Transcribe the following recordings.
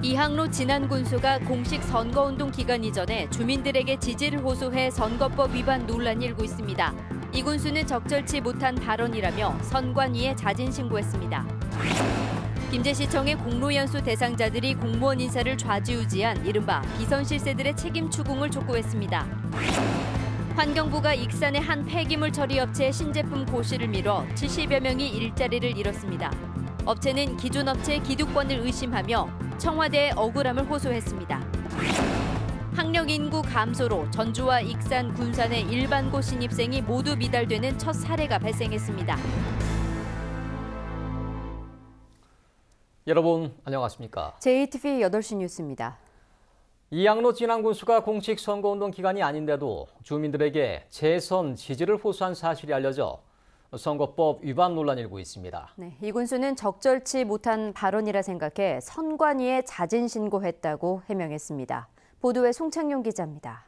이항로 진안군수가 공식 선거운동 기간 이전에 주민들에게 지지를 호소해 선거법 위반 논란이 일고 있습니다. 이 군수는 적절치 못한 발언이라며 선관위에 자진 신고했습니다. 김제시청의 공로연수 대상자들이 공무원 인사를 좌지우지한 이른바 비선실세들의 책임 추궁을 촉구했습니다. 환경부가 익산의 한 폐기물 처리 업체의 신제품 고시를 미뤄 70여 명이 일자리를 잃었습니다. 업체는 기존 업체의 기득권을 의심하며 청와대에 억울함을 호소했습니다. 학령 인구 감소로 전주와 익산, 군산의 일반고 신입생이 모두 미달되는 첫 사례가 발생했습니다. 여러분 안녕하십니까? JTV 8시 뉴스입니다. 이항로 진안군수가 공식 선거운동 기간이 아닌데도 주민들에게 재선 지지를 호소한 사실이 알려져 선거법 위반 논란이 일고 있습니다. 네, 이 군수는 적절치 못한 발언이라 생각해 선관위에 자진 신고했다고 해명했습니다. 보도에 송창용 기자입니다.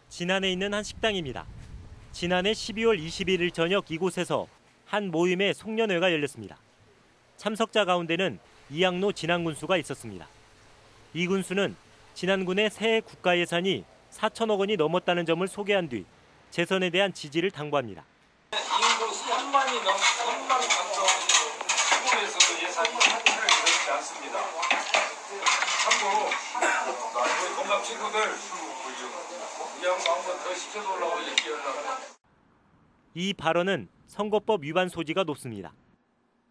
진안에 있는 한 식당입니다. 지난해 12월 21일 저녁 이곳에서 한 모임의 송년회가 열렸습니다. 참석자 가운데는 이항로 진안군수가 있었습니다. 이 군수는 진안군의 새해 국가 예산이 4천억 원이 넘었다는 점을 소개한 뒤 재선에 대한 지지를 당부합니다. 인구 3만이 넘는 3만 시군에서도 예산이 그렇지 않습니다. 참고로 우리 공감 친구들 이 양반 한번 더 시켜달라고 얘기하려고. 이 발언은 선거법 위반 소지가 높습니다.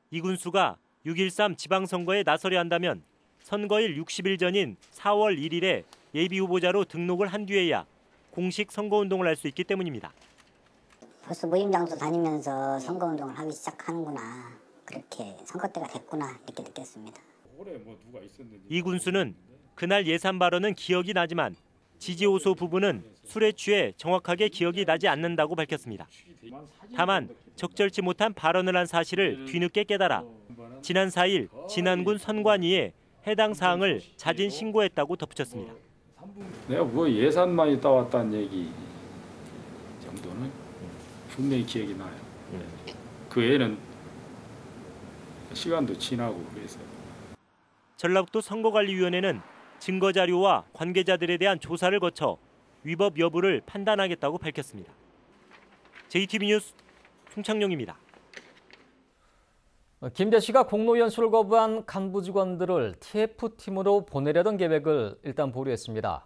이 군수가 6.13 지방선거에 나서려 한다면 선거일 60일 전인 4월 1일에 예비후보자로 등록을 한 뒤에야 공식 선거운동을 할 수 있기 때문입니다. 벌써 모임 장소 다니면서 선거운동을 하기 시작하는구나. 그렇게 선거 때가 됐구나 이렇게 느꼈습니다. 이 군수는 그날 예산 발언은 기억이 나지만 지지 호소 부분은 술에 취해 정확하게 기억이 나지 않는다고 밝혔습니다. 다만 적절치 못한 발언을 한 사실을 뒤늦게 깨달아 지난 4일 진안군 선관위에 해당 사항을 자진 신고했다고 덧붙였습니다. 내가 뭐 예산만이 따왔다는 얘기 정도는 분명히 기억이 나요. 그 외에는 시간도 지나고 그래서. 전라북도 선거관리위원회는 증거자료와 관계자들에 대한 조사를 거쳐 위법 여부를 판단하겠다고 밝혔습니다. JTB 뉴스 송창용입니다. 김제시가 공로연수를 거부한 간부 직원들을 TF팀으로 보내려던 계획을 일단 보류했습니다.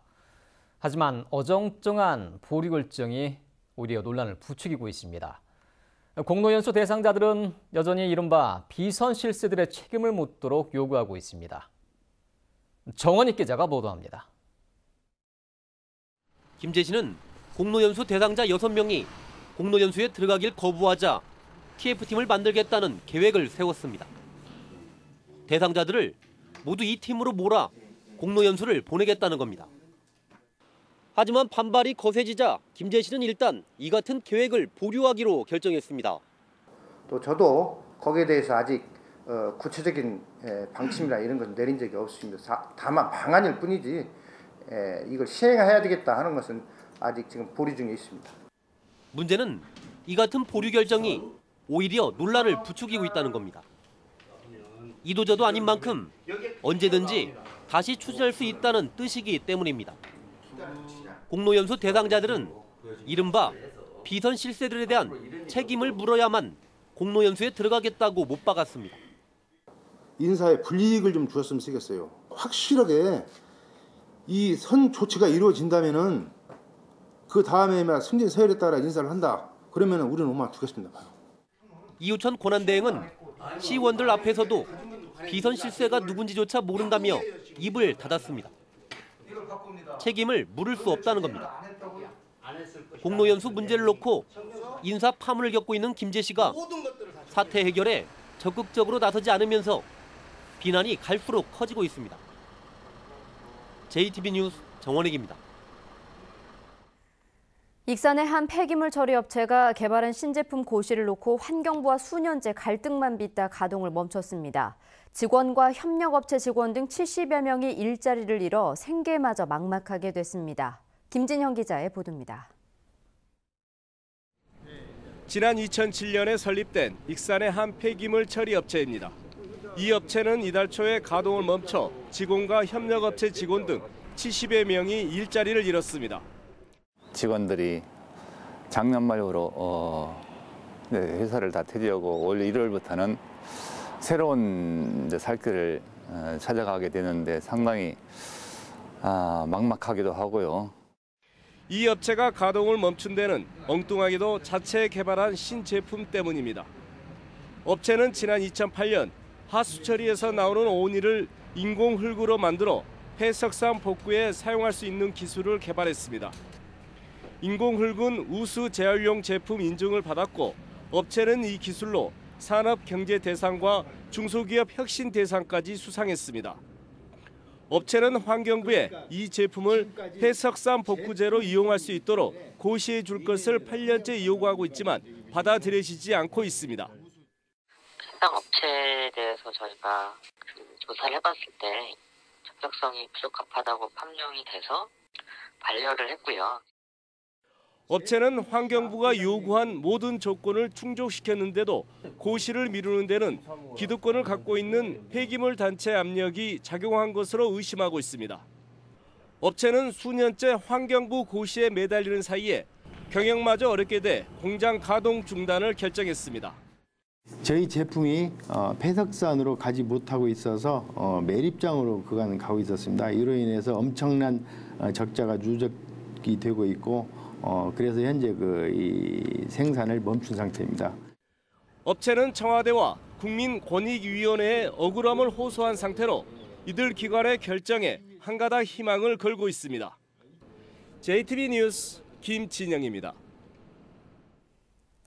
하지만 어정쩡한 보류 결정이 오히려 논란을 부추기고 있습니다. 공로연수 대상자들은 여전히 이른바 비선 실세들의 책임을 묻도록 요구하고 있습니다. 정원익 기자가 보도합니다. 김제시는 공로연수 대상자 6명이 공로연수에 들어가길 거부하자 TF팀을 만들겠다는 계획을 세웠습니다. 대상자들을 모두 이 팀으로 몰아 공로연수를 보내겠다는 겁니다. 하지만 반발이 거세지자 김제시는 일단 이 같은 계획을 보류하기로 결정했습니다. 또 저도 거기에 대해서 아직 구체적인 방침이나 이런 건 내린 적이 없습니다. 다만 방안일 뿐이지 이걸 시행해야 되겠다 하는 것은 아직 지금 보류 중에 있습니다. 문제는 이 같은 보류 결정이 오히려 논란을 부추기고 있다는 겁니다. 이도저도 아닌 만큼 언제든지 다시 추진할 수 있다는 뜻이기 때문입니다. 공로연수 대상자들은 이른바 비선 실세들에 대한 책임을 물어야만 공로연수에 들어가겠다고 못 박았습니다. 인사에 불이익을 좀 주었으면 쓰겠어요. 확실하게 이 선 조치가 이루어진다면은 그 다음에 승진 서열에 따라 인사를 한다. 그러면 우리는 엄마 두겠습니다. 이우천 권한대행은 시의원들 앞에서도 비선 실세가 누군지조차 모른다며 입을 닫았습니다. 책임을 물을 수 없다는 겁니다. 공로연수 문제를 놓고 인사 파문을 겪고 있는 김제시가 사태 해결에 적극적으로 나서지 않으면서 비난이 갈수록 커지고 있습니다. JTB 뉴스 정원익입니다. 익산의 한 폐기물 처리 업체가 개발한 신제품 고시를 놓고 환경부와 수년째 갈등만 빚다 가동을 멈췄습니다. 직원과 협력업체 직원 등 70여 명이 일자리를 잃어 생계마저 막막하게 됐습니다. 김진형 기자의 보도입니다. 지난 2007년에 설립된 익산의 한 폐기물 처리 업체입니다. 이 업체는 이달 초에 가동을 멈춰 직원과 협력업체 직원 등 70여 명이 일자리를 잃었습니다. 직원들이 작년 말로 회사를 다 퇴직하고 올 1월부터는 새로운 살 길을 찾아가게 되는데 상당히 막막하기도 하고요. 이 업체가 가동을 멈춘 데는 엉뚱하게도 자체 개발한 신제품 때문입니다. 업체는 지난 2008년 하수처리에서 나오는 온이를 인공흙으로 만들어 폐석산 복구에 사용할 수 있는 기술을 개발했습니다. 인공흙은 우수 재활용 제품 인증을 받았고 업체는 이 기술로 산업경제대상과 중소기업 혁신대상까지 수상했습니다. 업체는 환경부에 이 제품을 폐석산 복구제로 이용할 수 있도록 고시해 줄 것을 8년째 요구하고 있지만 받아들여지지 않고 있습니다. 해당 업체에 대해서 저희가 조사를 해봤을 때 적격성이 부적합하다고 판명이 돼서 반려를 했고요. 업체는 환경부가 요구한 모든 조건을 충족시켰는데도 고시를 미루는 데는 기득권을 갖고 있는 폐기물 단체 압력이 작용한 것으로 의심하고 있습니다. 업체는 수년째 환경부 고시에 매달리는 사이에 경영마저 어렵게 돼 공장 가동 중단을 결정했습니다. 저희 제품이 폐석산으로 가지 못하고 있어서 매립장으로 그간 가고 있었습니다. 이로 인해서 엄청난 적자가 누적이 되고 있고 그래서 현재 이 생산을 멈춘 상태입니다. 업체는 청와대와 국민권익위원회에 억울함을 호소한 상태로 이들 기관의 결정에 한가닥 희망을 걸고 있습니다. JTB 뉴스 김진영입니다.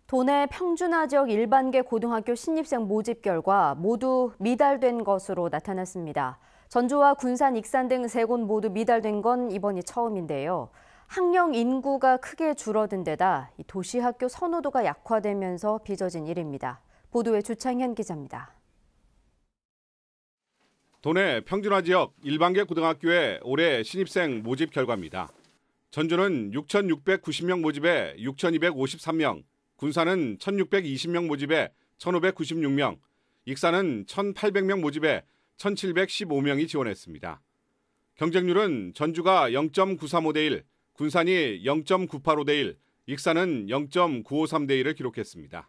도내 평준화 지역 일반계 고등학교 신입생 모집 결과 모두 미달된 것으로 나타났습니다. 전주와 군산, 익산 등 3곳 모두 미달된 건 이번이 처음인데요. 학령 인구가 크게 줄어든 데다 도시학교 선호도가 약화되면서 빚어진 일입니다. 보도에 주창현 기자입니다. 도내 평준화 지역 일반계 고등학교의 올해 신입생 모집 결과입니다. 전주는 6,690명 모집에 6,253명, 군산은 1,620명 모집에 1,596명, 익산은 1,800명 모집에 1,715명이 지원했습니다. 경쟁률은 전주가 0.935대 1, 군산이 0.985대 1, 익산은 0.953대 1을 기록했습니다.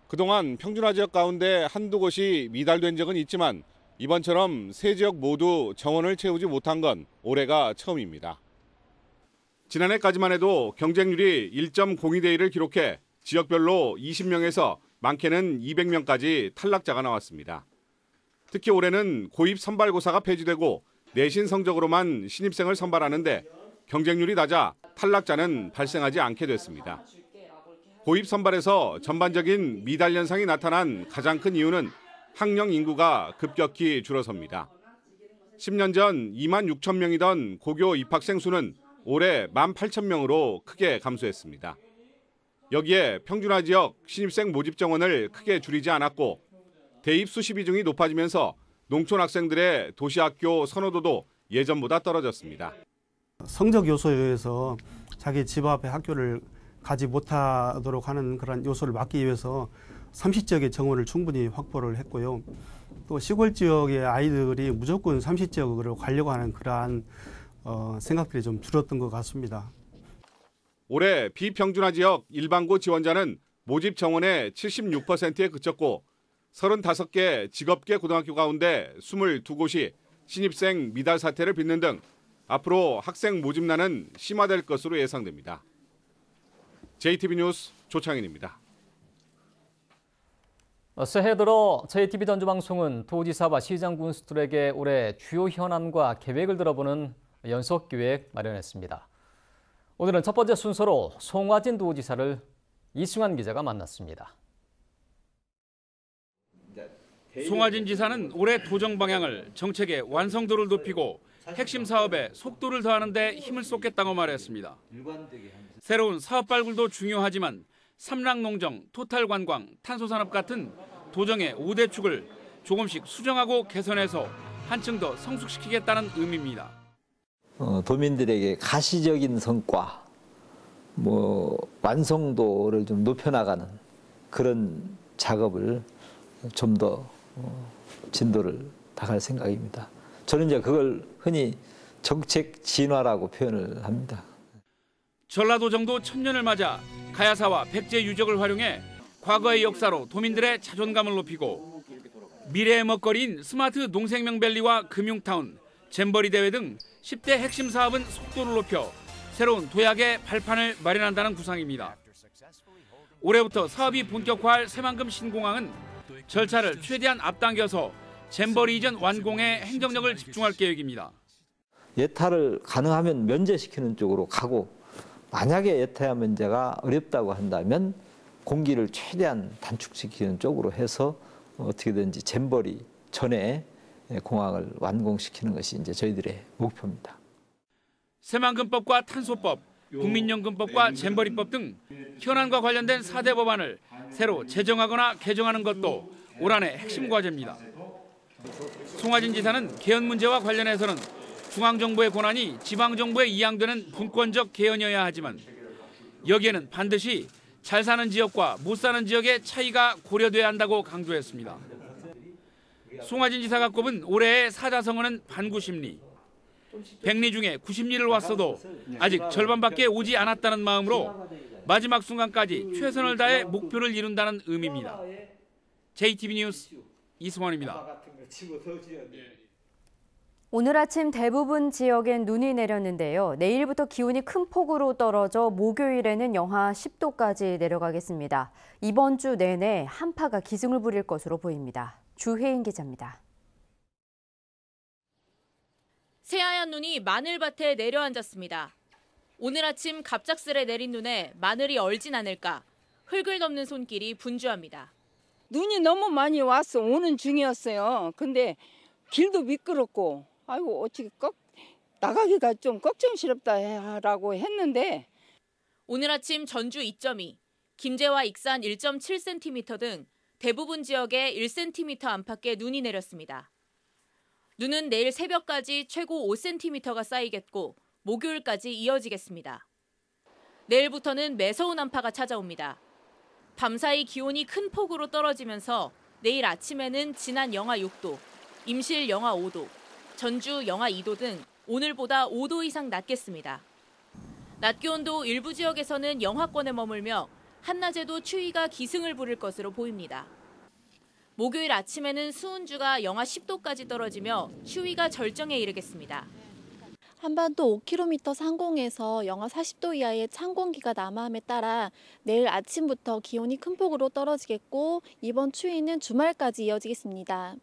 그동안 평준화 지역 가운데 한두 곳이 미달된 적은 있지만 이번처럼 세 지역 모두 정원을 채우지 못한 건 올해가 처음입니다. 지난해까지만 해도 경쟁률이 1.02대 1을 기록해 지역별로 20명에서 많게는 200명까지 탈락자가 나왔습니다. 특히 올해는 고입 선발고사가 폐지되고 내신 성적으로만 신입생을 선발하는데 경쟁률이 낮아 탈락자는 발생하지 않게 됐습니다. 고입 선발에서 전반적인 미달 현상이 나타난 가장 큰 이유는 학령 인구가 급격히 줄어섭니다. 10년 전 2만 6천 명이던 고교 입학생 수는 올해 18,000명으로 크게 감소했습니다. 여기에 평준화 지역 신입생 모집 정원을 크게 줄이지 않았고 대입 수시 비중이 높아지면서 농촌 학생들의 도시학교 선호도도 예전보다 떨어졌습니다. 성적 요소에 의해서 자기 집 앞에 학교를 가지 못하도록 하는 그런 요소를 막기 위해서 삼시지역의 정원을 충분히 확보를 했고요. 또 시골 지역의 아이들이 무조건 삼시지역으로 가려고 하는 그러한 생각들이 좀 줄었던 것 같습니다. 올해 비평준화 지역 일반고 지원자는 모집 정원의 76%에 그쳤고 35개 직업계 고등학교 가운데 22곳이 신입생 미달 사태를 빚는 등 앞으로 학생 모집난은 심화될 것으로 예상됩니다. JTB 뉴스 조창인입니다. 새해 들어 JTB 전주방송은 도지사와 시장 군수들에게 올해 주요 현안과 계획을 들어보는 연속기획 마련했습니다. 오늘은 첫 번째 순서로 송화진 도지사를 이승환 기자가 만났습니다. 송화진 지사는 올해 도정 방향을 정책의 완성도를 높이고 핵심 사업에 속도를 더하는 데 힘을 쏟겠다고 말했습니다. 새로운 사업 발굴도 중요하지만 삼락농정, 토탈관광, 탄소산업 같은 도정의 5대 축을 조금씩 수정하고 개선해서 한층 더 성숙시키겠다는 의미입니다. 도민들에게 가시적인 성과, 완성도를 좀 높여나가는 그런 작업을 좀 더 진도를 나갈 생각입니다. 저는 이제 그걸 흔히 정책 진화라고 표현을 합니다. 전라도 정도 천년을 맞아 가야사와 백제 유적을 활용해 과거의 역사로 도민들의 자존감을 높이고 미래의 먹거리인 스마트 농생명밸리와 금융타운, 잼버리 대회 등 10대 핵심 사업은 속도를 높여 새로운 도약의 발판을 마련한다는 구상입니다. 올해부터 사업이 본격화할 새만금 신공항은 절차를 최대한 앞당겨서 잼버리 이전 완공에 행정력을 집중할 계획입니다. 예타를 가능하면 면제시키는 쪽으로 가고 만약에 예타 면제가 어렵다고 한다면 공기를 최대한 단축시키는 쪽으로 해서 어떻게든지 잼버리 전에 공항을 완공시키는 것이 이제 저희들의 목표입니다. 새만금법과 탄소법, 국민연금법과 잼버리법 등 현안과 관련된 4대 법안을 새로 제정하거나 개정하는 것도 올 한해 핵심 과제입니다. 송하진 지사는 개헌 문제와 관련해서는 중앙정부의 권한이 지방정부에 이양되는 분권적 개헌이어야 하지만 여기에는 반드시 잘 사는 지역과 못 사는 지역의 차이가 고려돼야 한다고 강조했습니다. 송하진 지사가 꼽은 올해의 사자성어는 반구심리. 100리 중에 90리를 왔어도 아직 절반밖에 오지 않았다는 마음으로 마지막 순간까지 최선을 다해 목표를 이룬다는 의미입니다. JTB 뉴스 이승원입니다. 오늘 아침 대부분 지역엔 눈이 내렸는데요. 내일부터 기온이 큰 폭으로 떨어져 목요일에는 영하 10도까지 내려가겠습니다. 이번 주 내내 한파가 기승을 부릴 것으로 보입니다. 주혜인 기자입니다. 새하얀 눈이 마늘밭에 내려앉았습니다. 오늘 아침 갑작스레 내린 눈에 마늘이 얼진 않을까 흙을 덮는 손길이 분주합니다. 눈이 너무 많이 와서 오는 중이었어요. 근데 길도 미끄럽고 아이고 어떻게 나가기가 좀 걱정스럽다라고 했는데 오늘 아침 전주 2.2, 김제와 익산 1.7cm 등 대부분 지역에 1cm 안팎의 눈이 내렸습니다. 눈은 내일 새벽까지 최고 5cm가 쌓이겠고 목요일까지 이어지겠습니다. 내일부터는 매서운 한파가 찾아옵니다. 밤사이 기온이 큰 폭으로 떨어지면서 내일 아침에는 진안 영하 6도, 임실 영하 5도, 전주 영하 2도 등 오늘보다 5도 이상 낮겠습니다. 낮 기온도 일부 지역에서는 영하권에 머물며 한낮에도 추위가 기승을 부릴 것으로 보입니다. 목요일 아침에는 수은주가 영하 10도까지 떨어지며 추위가 절정에 이르겠습니다. 한반도 5km 상공에서 영하 40도 이하의 찬 공기가 남아함에 따라 내일 아침부터 기온이 큰 폭으로 떨어지겠고 이번 추위는 주말까지 이어지겠습니다.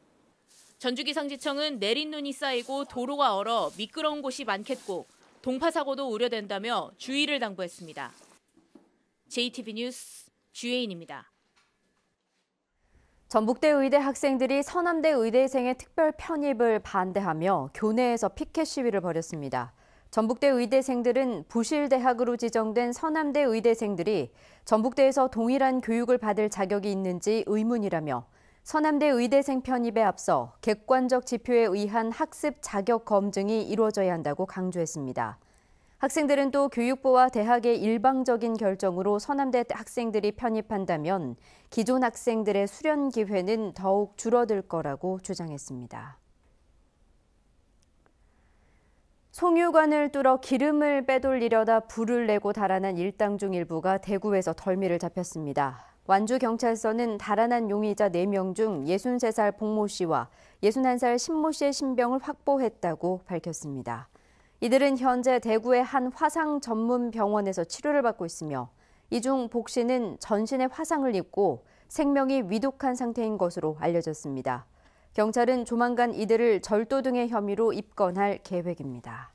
전주기상지청은 내린 눈이 쌓이고 도로가 얼어 미끄러운 곳이 많겠고 동파 사고도 우려된다며 주의를 당부했습니다. JTB 뉴스 주혜인입니다. 전북대 의대 학생들이 서남대 의대생의 특별 편입을 반대하며 교내에서 피켓 시위를 벌였습니다. 전북대 의대생들은 부실대학으로 지정된 서남대 의대생들이 전북대에서 동일한 교육을 받을 자격이 있는지 의문이라며 서남대 의대생 편입에 앞서 객관적 지표에 의한 학습 자격 검증이 이루어져야 한다고 강조했습니다. 학생들은 또 교육부와 대학의 일방적인 결정으로 서남대 학생들이 편입한다면 기존 학생들의 수련 기회는 더욱 줄어들 거라고 주장했습니다. 송유관을 뚫어 기름을 빼돌리려다 불을 내고 달아난 일당 중 일부가 대구에서 덜미를 잡혔습니다. 완주경찰서는 달아난 용의자 4명 중 63살 복모 씨와 61살 신모 씨의 신병을 확보했다고 밝혔습니다. 이들은 현재 대구의 한 화상 전문 병원에서 치료를 받고 있으며 이 중 복 씨는 전신에 화상을 입고 생명이 위독한 상태인 것으로 알려졌습니다. 경찰은 조만간 이들을 절도 등의 혐의로 입건할 계획입니다.